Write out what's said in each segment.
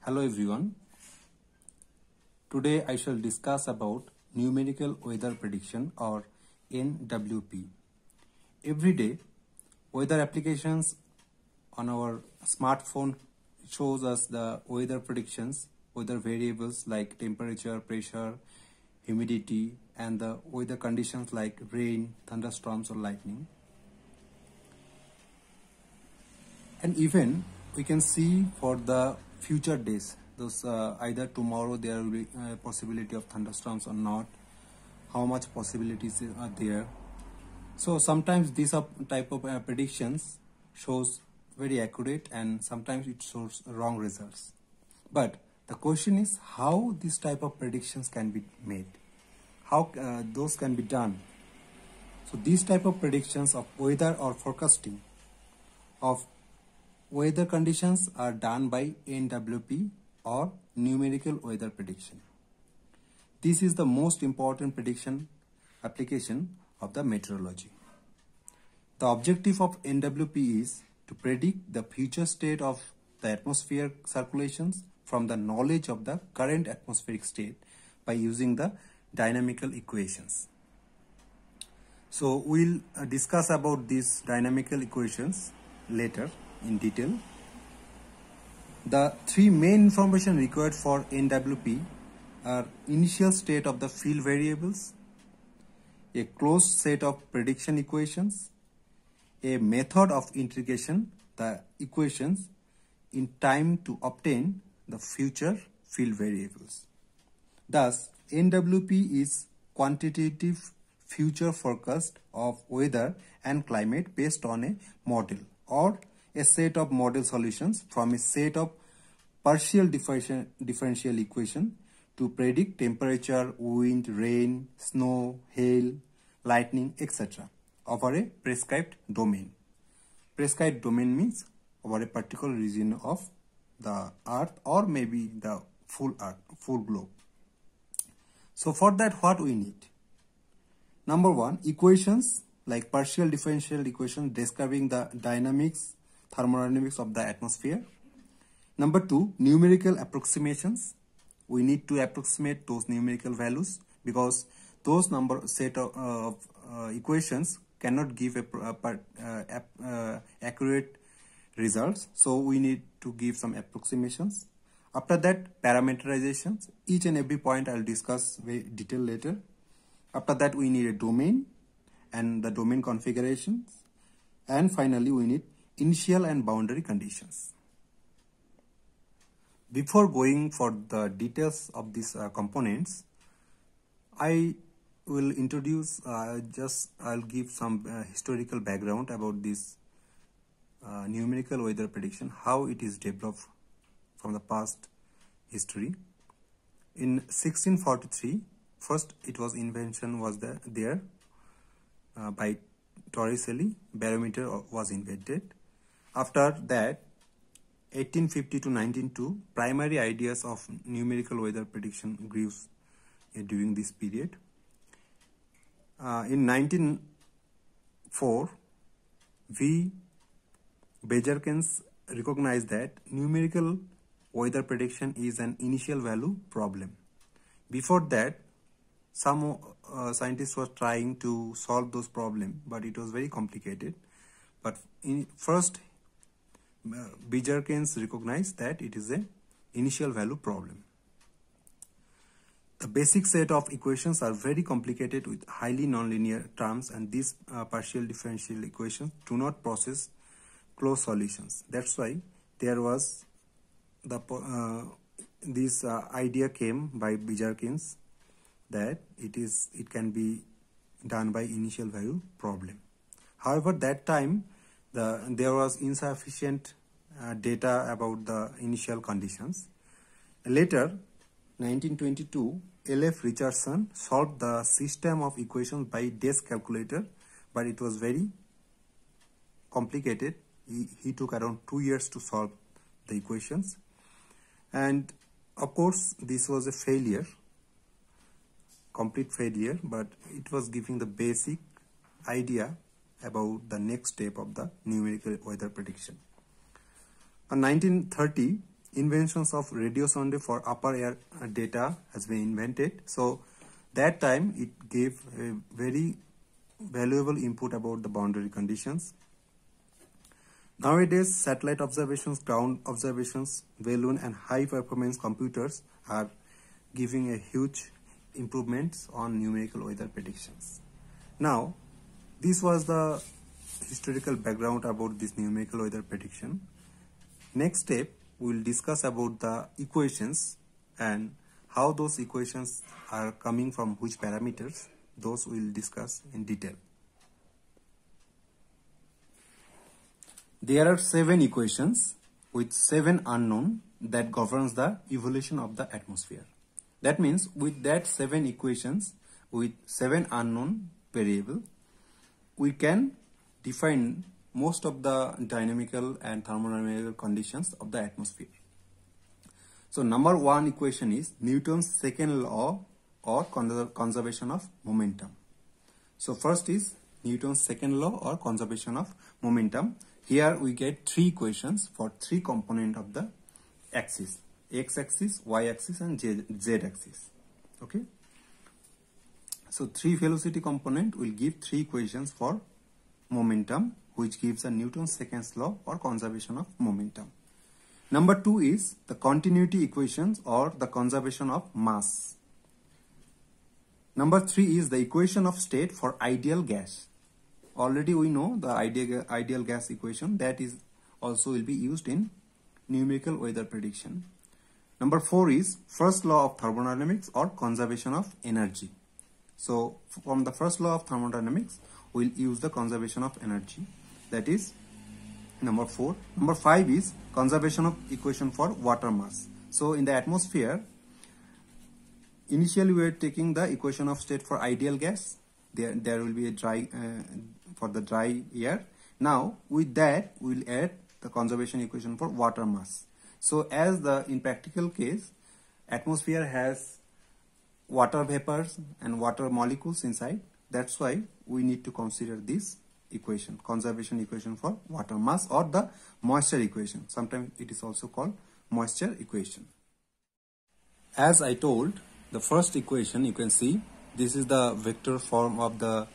Hello everyone. Today I shall discuss about numerical weather prediction or NWP. Every day weather applications on our smartphone shows us the weather predictions, weather variables like temperature, pressure, humidity and the weather conditions like rain, thunderstorms or lightning. And even we can see for the future days, those either tomorrow there will be a possibility of thunderstorms or not, how much possibilities are there. So sometimes these type of predictions shows very accurate and sometimes it shows wrong results. But the question is how this type of predictions can be made, how those can be done. So these type of predictions of weather or forecasting of weather conditions are done by NWP or numerical weather prediction. This is the most important prediction application of the meteorology. The objective of NWP is to predict the future state of the atmosphere circulations from the knowledge of the current atmospheric state by using the dynamical equations. So we'll discuss about these dynamical equations later in detail. The three main information required for NWP are initial state of the field variables, a closed set of prediction equations, a method of integration the equations in time to obtain the future field variables. Thus, NWP is quantitative future forecast of weather and climate based on a model or a set of model solutions from a set of partial differential equation to predict temperature, wind, rain, snow, hail, lightning, etc. over a prescribed domain. Prescribed domain means over a particular region of the earth or maybe the full earth, full globe. So for that what we need? Number one, equations like partial differential equation describing the dynamics, thermodynamics of the atmosphere. Number two, numerical approximations. We need to approximate those numerical values because those set of equations cannot give accurate results. So we need to give some approximations. After that, parameterizations. Each and every point I'll discuss very detailed later. After that, we need a domain and the domain configurations. And finally, we need initial and boundary conditions. Before going for the details of these components, I will introduce I'll give some historical background about this numerical weather prediction, how it is developed from the past history. In 1643, first it was invention was there by Torricelli. Barometer was invented. After that, 1850 to 1902, primary ideas of numerical weather prediction grew during this period. In 1904, V. Bejerkens recognized that numerical weather prediction is an initial value problem. Before that, some scientists were trying to solve those problems, but it was very complicated. But first, Bejerkens recognized that it is an initial value problem. The basic set of equations are very complicated with highly nonlinear terms, and these partial differential equations do not process closed solutions. That's why there was this idea came by Bejerkens that it can be done by initial value problem. However, that time there was insufficient data about the initial conditions. Later, 1922, L.F. Richardson solved the system of equations by desk calculator, but it was very complicated. He took around 2 years to solve the equations. And of course, this was a failure, complete failure, but it was giving the basic idea about the next step of the numerical weather prediction. In 1930, inventions of radio sonde for upper air data has been invented. So that time it gave a very valuable input about the boundary conditions. Nowadays, satellite observations, ground observations, balloon and high performance computers are giving a huge improvements on numerical weather predictions. Now, this was the historical background about this numerical weather prediction. Next step, we will discuss about the equations and how those equations are coming from which parameters. Those we will discuss in detail. There are 7 equations with 7 unknown that governs the evolution of the atmosphere. That means with that 7 equations with 7 unknown variable, we can define most of the dynamical and thermodynamical conditions of the atmosphere. So number 1 equation is Newton's second law or conservation of momentum. So first is Newton's second law or conservation of momentum. Here we get 3 equations for 3 components of the axis: x-axis, y-axis and z-axis. Okay. So 3 velocity component will give 3 equations for momentum, which gives a Newton's second law or conservation of momentum. Number 2 is the continuity equations or the conservation of mass. Number 3 is the equation of state for ideal gas. Already we know the ideal gas equation, that is also will be used in numerical weather prediction. Number 4 is first law of thermodynamics or conservation of energy. So from the first law of thermodynamics, we will use the conservation of energy. That is number 4. Number 5 is conservation of equation for water mass. So in the atmosphere, initially we are taking the equation of state for ideal gas. There will be a dry for the dry air. Now with that we will add the conservation equation for water mass. So as in practical case, atmosphere has water vapors and water molecules inside. That's why we need to consider this equation, conservation equation for water mass, or the moisture equation. Sometimes it is also called moisture equation. As I told, the first equation, you can see this is the vector form of the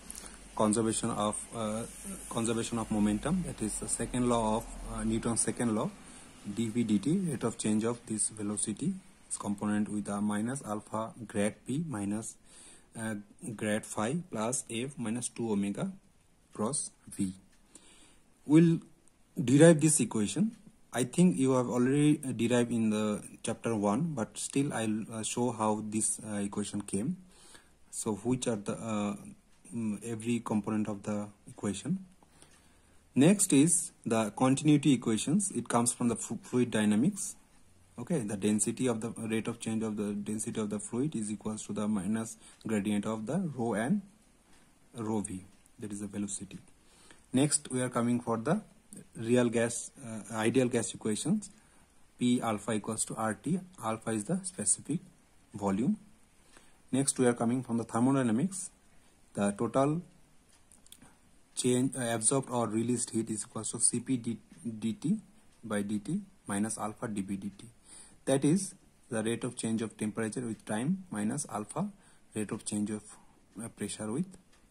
conservation of momentum. That is the second law of Newton's second law, dv dt, rate of change of this velocity is component with a minus alpha grad p minus grad phi plus f minus 2 omega cross v. We'll derive this equation. I think you have already derived in the chapter 1, but still I'll show how this equation came. So which are the every component of the equation. Next is the continuity equations. It comes from the fluid dynamics. Okay, the density of the rate of change of the density of the fluid is equals to the minus gradient of the rho and rho v. That is the velocity. Next we are coming for the real gas, ideal gas equations. P alpha equals to RT. Alpha is the specific volume. Next we are coming from the thermodynamics. The total change absorbed or released heat is equals to Cp dt by dt minus alpha dB dt. That is the rate of change of temperature with time minus alpha rate of change of pressure with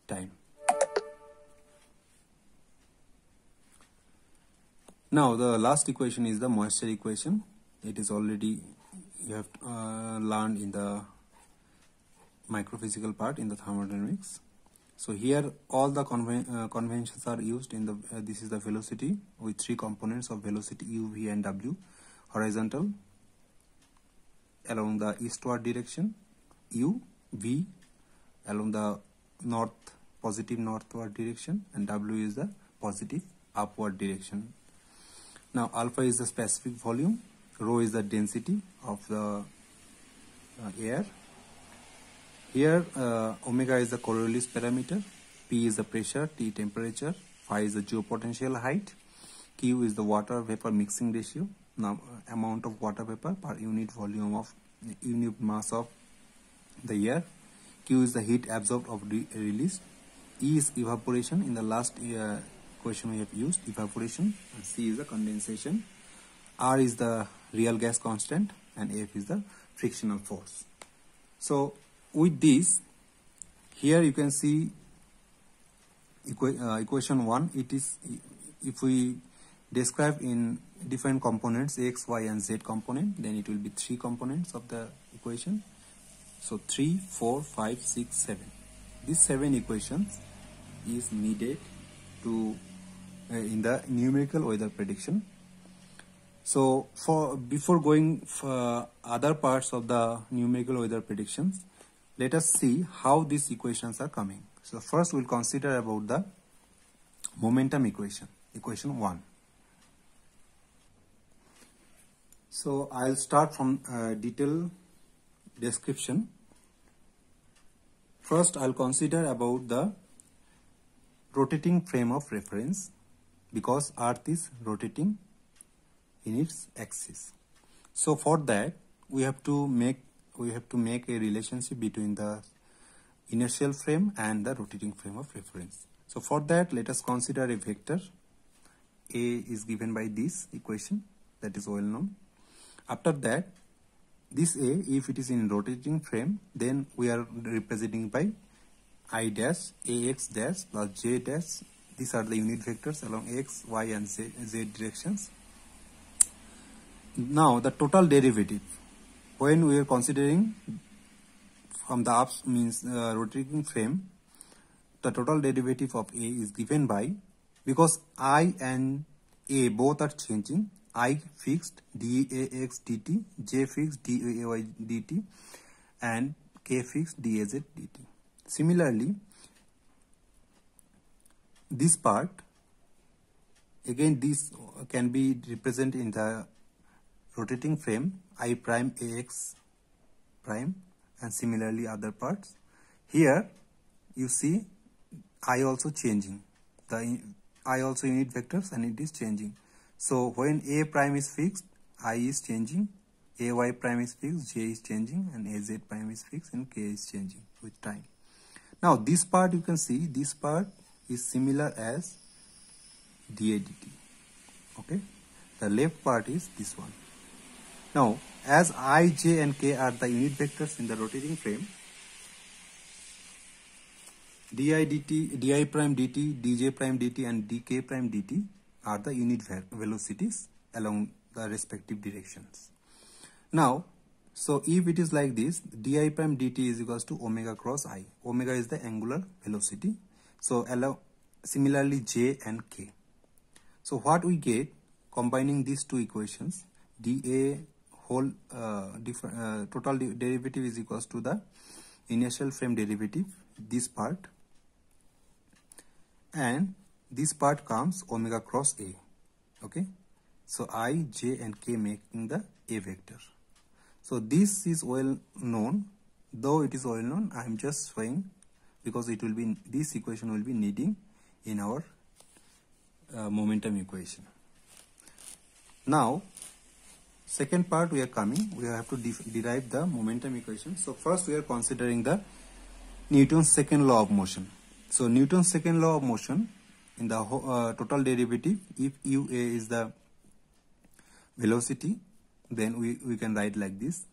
time. Now the last equation is the moisture equation. It is already you have learned in the microphysical part in the thermodynamics. So here all the conventions are used in the this is the velocity with 3 components of velocity u, v and w. Horizontal along the eastward direction, u, v along the positive northward direction, and w is the positive upward direction. Now alpha is the specific volume, rho is the density of the air. Here omega is the Coriolis parameter, P is the pressure, T temperature, phi is the geopotential height, Q is the water vapor mixing ratio, now amount of water vapor per unit volume of unit mass of the air, Q is the heat absorbed or released, E is evaporation. In the last question we have used evaporation, and C is the condensation, R is the real gas constant and F is the frictional force. So with this, here you can see equation 1. It is, if we describe in different components, x, y and z component, then it will be 3 components of the equation. So 3, 4, 5, 6, 7. These 7 equations is needed to in the numerical weather prediction. So before going for other parts of the numerical weather predictions, let us see how these equations are coming. So first we'll consider about the momentum equation, equation 1. So I'll start from detailed description. First I'll consider about the rotating frame of reference, because Earth is rotating in its axis. So for that we have to make a relationship between the inertial frame and the rotating frame of reference. So for that, let us consider a vector. A is given by this equation, that is well known. After that, this A, if it is in rotating frame, then we are representing by I dash, AX dash plus J dash. These are the unit vectors along X, Y and Z directions. Now the total derivative, when we are considering from the up means rotating frame, the total derivative of A is given by, because I and A both are changing, I fixed dAx dt, J fixed dAy dt and K fixed dAz dt. Similarly, this part, again this can be represented in the rotating frame, I prime Ax prime, and similarly other parts. Here you see I also changing, the I also unit vectors and it is changing. So when A prime is fixed, I is changing, Ay prime is fixed, J is changing, and Az prime is fixed and K is changing with time. Now this part, you can see this part is similar as dA dt. Okay, the left part is this one. Now as I, J and K are the unit vectors in the rotating frame, di prime dt, dj prime dt and dk prime dt are the unit velocities along the respective directions. Now, so if it is like this, di prime dt is equals to omega cross I. Omega is the angular velocity. So allow similarly J and K. So what we get combining these two equations, dA whole total derivative is equals to the inertial frame derivative, this part, and this part comes omega cross A. Okay, so I, J and K making the A vector. So this is well known. Though it is well known, I am just showing because it will be, this equation will be needing in our momentum equation. Now second part we are coming, we have to derive the momentum equation. So first we are considering the Newton's second law of motion. So Newton's second law of motion, in the total derivative, if UA is the velocity, then we can write like this,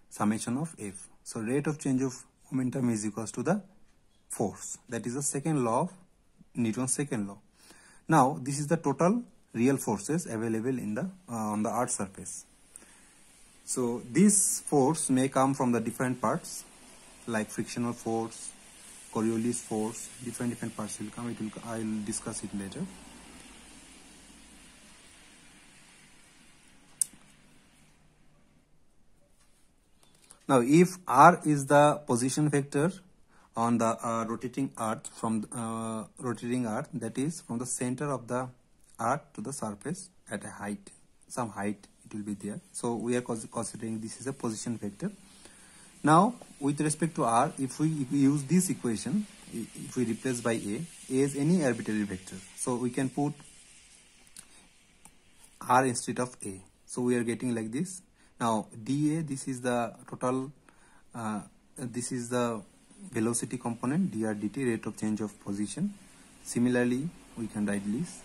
summation of F. So rate of change of momentum is equals to the force. That is the second law of Newton's second law. Now this is the total real forces available in the on the Earth's surface. So this force may come from the different parts like frictional force, Coriolis force, different parts will come. I will discuss it later. Now if R is the position vector on the rotating Earth, from rotating Earth, that is from the center of the Earth to the surface at a height, some height it will be there. So we are considering this is a position vector. Now with respect to R, if we use this equation, if we replace by A is any arbitrary vector, so we can put R instead of A. So we are getting like this. Now dA, this is the total, this is the velocity component, dr dt, rate of change of position. Similarly we can write this.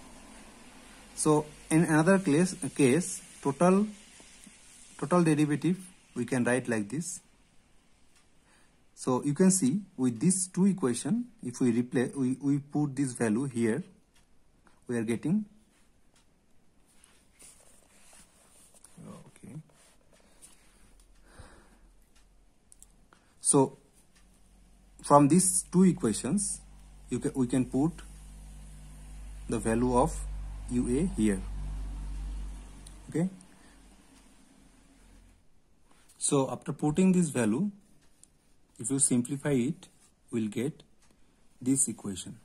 So in another case total total derivative we can write like this. So you can see with these two equation, if we replace, we put this value here, we are getting, okay. So from these two equations, we can put the value of UA here. Okay. So after putting this value, if you simplify it, we'll get this equation.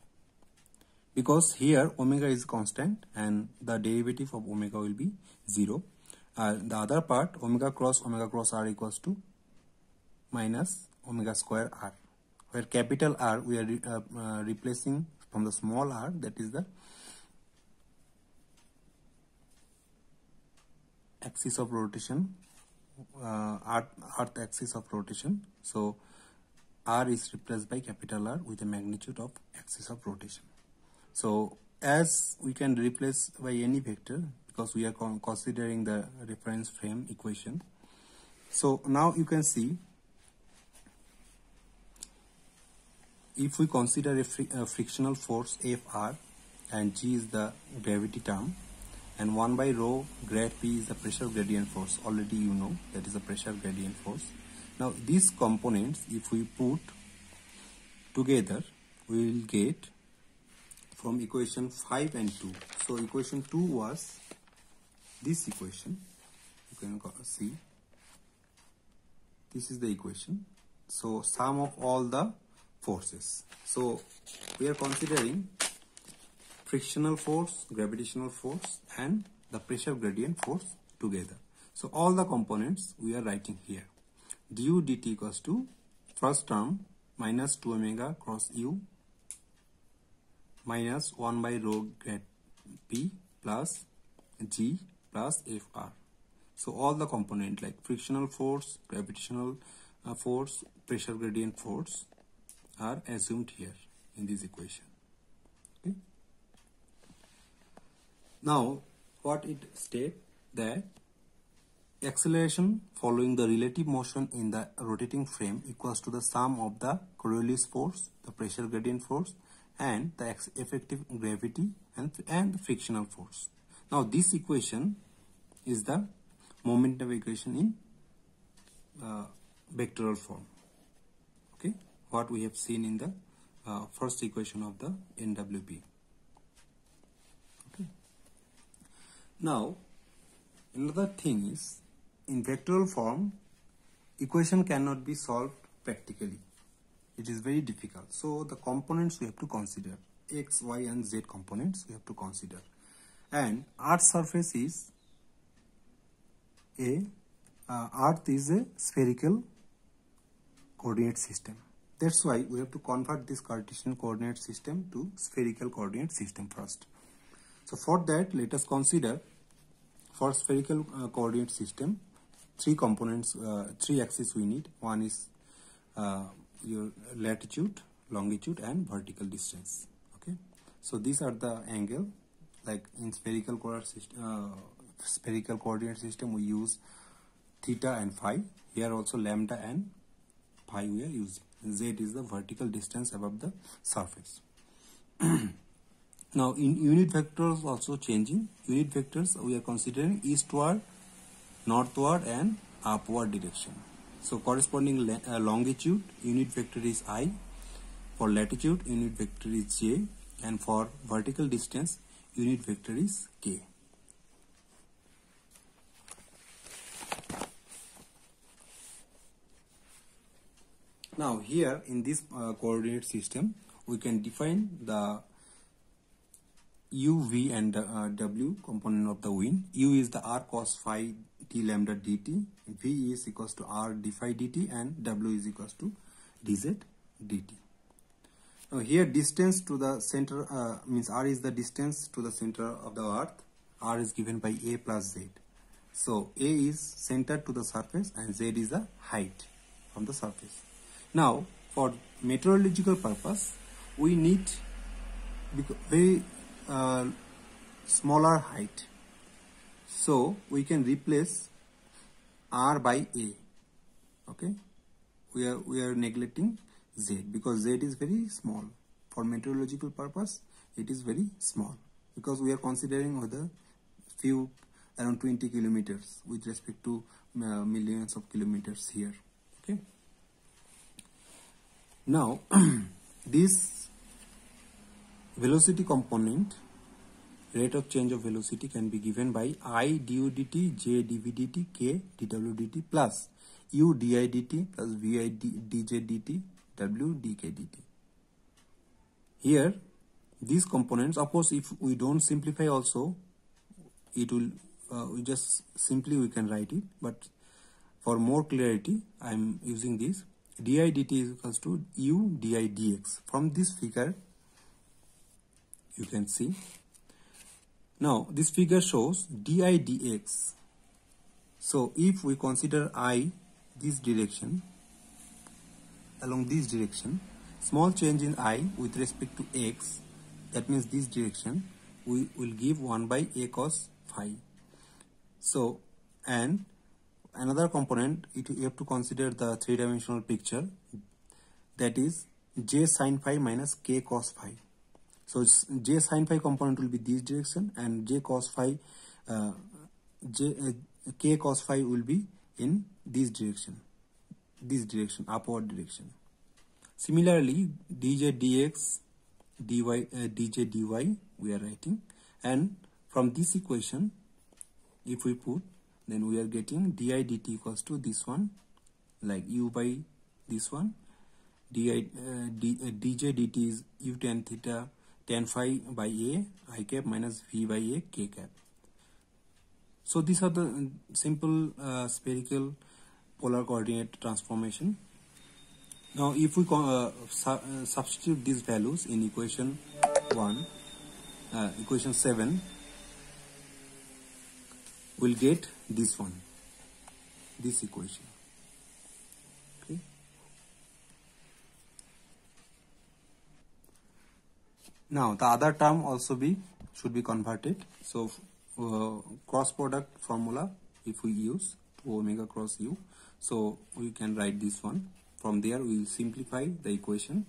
Because here omega is constant and the derivative of omega will be 0. The other part, omega cross r equals to minus omega square r, where capital R we are replacing from the small r, that is the axis of rotation, earth axis of rotation. So r is replaced by capital R with a magnitude of axis of rotation. So as we can replace by any vector, because we are considering the reference frame equation. So now you can see, if we consider a frictional force Fr and G is the gravity term, and 1 by rho grad P is the pressure gradient force, already you know that is the pressure gradient force. Now these components, if we put together, we will get from equation 5 and 2. So equation 2 was this equation, you can see, this is the equation. So sum of all the forces. So we are considering frictional force, gravitational force and the pressure gradient force together. So all the components we are writing here. Du dt equals to first term minus 2 omega cross u minus 1 by rho grad P plus G plus Fr. So all the component like frictional force, gravitational force, pressure gradient force are assumed here in this equation. Okay. Now what it states, that acceleration following the relative motion in the rotating frame equals to the sum of the Coriolis force, the pressure gradient force and the effective gravity and the frictional force. Now this equation is the momentum equation in vectoral form. Okay, what we have seen in the first equation of the NWP. Okay. Now another thing is, in vectoral form, equation cannot be solved practically. It is very difficult. So the components we have to consider, x, y and z components we have to consider. And Earth's surface is Earth is a spherical coordinate system. That's why we have to convert this Cartesian coordinate system to spherical coordinate system first. So for that, let us consider, for spherical coordinate system, three components, three axes we need. One is your latitude, longitude and vertical distance. Okay, so these are the angle, like in spherical coordinate system we use theta and phi. Here also lambda and phi we are using. Z is the vertical distance above the surface. Now in unit vectors also changing. Unit vectors we are considering eastward, northward and upward direction. So corresponding longitude, unit vector is I. For latitude, unit vector is J. And for vertical distance, unit vector is K. Now here in this coordinate system, we can define the U, V and W component of the wind. U is the r cos phi d lambda dt, V is equals to r d phi dt and W is equals to dz dt. Now here distance to the center means r is the distance to the center of the earth. R is given by A plus Z. So A is centered to the surface and Z is the height from the surface. Now for meteorological purpose we need very smaller height. So we can replace R by A. Okay, we are neglecting Z because Z is very small. For meteorological purpose, it is very small because we are considering whether few around 20 kilometers with respect to millions of kilometers here. Okay. Now this velocity component, rate of change of velocity, can be given by I du dt, J dv dt, K dw dt plus U di dt plus Vi dj dt, W dk dt. Here these components, of course, if we don't simplify also, it will we just simply we can write it, but for more clarity I am using this. Di dt is equals to U di dx. From this figure you can see. Now this figure shows di dx. So if we consider I this direction, along this direction, small change in I with respect to x, that means this direction, we will give 1 by A cos phi. So, and another component, you have to consider the three-dimensional picture, that is J sin phi minus K cos phi. So J sin phi component will be this direction, and J cos phi, K cos phi will be in this direction, upward direction. Similarly, dj dx, dy, dj dy we are writing, and from this equation, if we put, then we are getting di dt equals to this one, like U by this one, dj dt is U tan theta tan phi by A I cap minus V by A K cap. So these are the simple spherical polar coordinate transformation. Now if we substitute these values in equation 7, we'll get this one, this equation. Okay. Now the other term also should be converted. So cross product formula, if we use 2 omega cross U, so we can write this one. From there we will simplify the equation,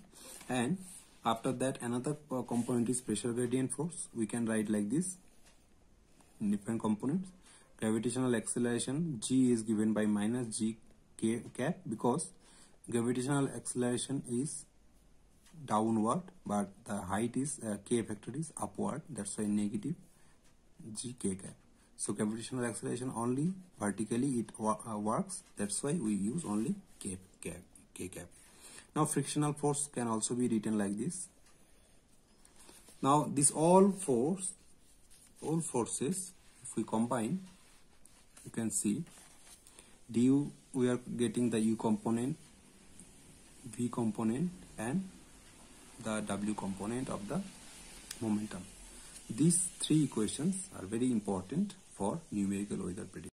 and after that another component is pressure gradient force. We can write like this, different components. Gravitational acceleration, G is given by minus G K cap, because gravitational acceleration is downward but the height is K vector is upward, that's why negative G K cap. So gravitational acceleration only vertically it works, that's why we use only K cap. Now frictional force can also be written like this. Now this all forces, if we combine, you can see du, we are getting the U component, V component, and the W component of the momentum. These three equations are very important for numerical weather prediction.